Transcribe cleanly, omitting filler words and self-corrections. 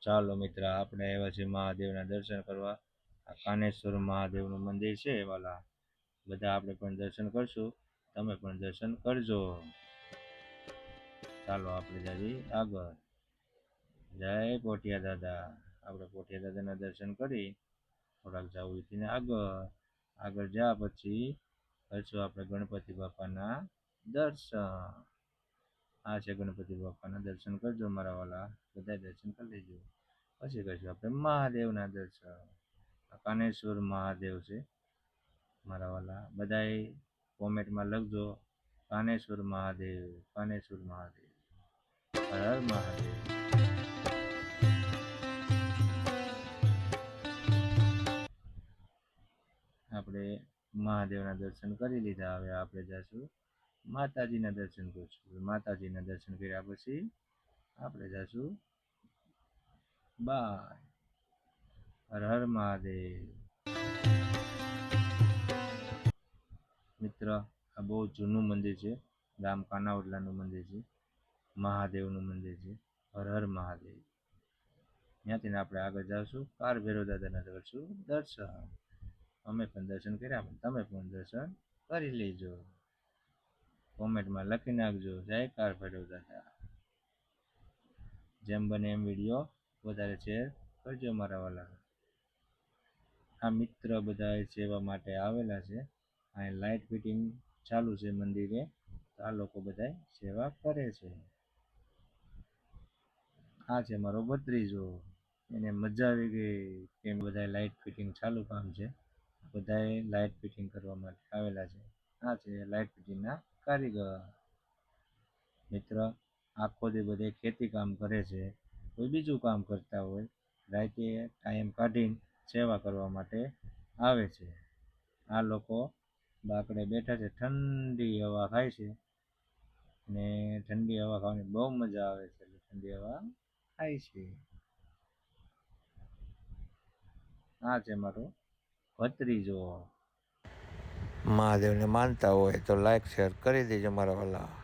ચાલો મિત્ર, આપણે આવ્યા છીએ મહાદેવના દર્શન કરવા. આ કાનેશ્વર મહાદેવનું મંદિર છે વાલા. બધા આપણે પણ દર્શન કરશું, તમે પણ દર્શન કરજો. ચાલો આપણે જઈએ આગળ. જય પોઠિયા દાદા. આપણે પોઠિયા દાદાના દર્શન કરી થોડાક જવું ને આગળ. આગળ જ્યાં પછી કરશું આપણે ગણપતિ બાપાના દર્શન. આ છે ગણપતિ બાપાના દર્શન કરજો મારા વાલા, બધા દર્શન કરી લેજો. પછી કરશું આપણે મહાદેવના દર્શન. કાનેશ્વર મહાદેવ છે મારા વાલા. બધાએ કોમેન્ટમાં લખજો કાનેશ્વર મહાદેવ, કાનેશ્વર મહાદેવ, હર હર મહાદેવ. આપણે મહાદેવના દર્શન કરી લીધા. હવે આપણે જઈશું માતાજીના દર્શન કરશું. માતાજીના દર્શન કર્યા પછી આપણે જઈશું બાય. હર હર મહાદેવ. મિત્ર, આ બહુ જૂનું મંદિર છે. ગામ કાનાવડલાનું મંદિર છે. મહાદેવનું મંદિર છે. હર હર મહાદેવ. ત્યાંથી આપણે આગળ જઈશું કાર ભૈરવ દાદાના કરશું દર્શન. અમે પણ દર્શન કર્યા, તમે પણ દર્શન કરી લેજો. કોમેન્ટમાં લખી નાખજો જય કાર ભૈરવ દાદા. જેમ બને એમ વિડીયો વધારે શેર કરજો મારા વાલા. આ મિત્ર બધા સેવા માટે આવેલા છે. અહીં લાઇટ ફિટિંગ ચાલુ છે મંદિરે, આ લોકો બધા સેવા કરે છે. આ છે મારો ભત્રીજો, એને મજા આવી ગઈ કેમ બધા લાઇટ ફિટિંગ ચાલુ કામ છે. બધાએ લાઇટ ફિટિંગ કરવા માટે આવેલા છે. આ છે લાઇટ ફિટિંગના કારીગર. મિત્ર, આખો દી બધે ખેતી કામ કરે છે, કોઈ બીજું કામ કરતા હોય, રાતે ટાઈમ કાઢીને સેવા કરવા માટે આવે છે. આ લોકો બાકડે બેઠા છે, ઠંડી હવા ખાય છે ને ઠંડી હવા ખાવાની બહુ મજા આવે છે. ઠંડી હવા ખાય છે. આ છે મારો ભત્રીજો. મહાદેવને માનતા હોય તો લાઈક શેર કરી દેજો મારા વાલા.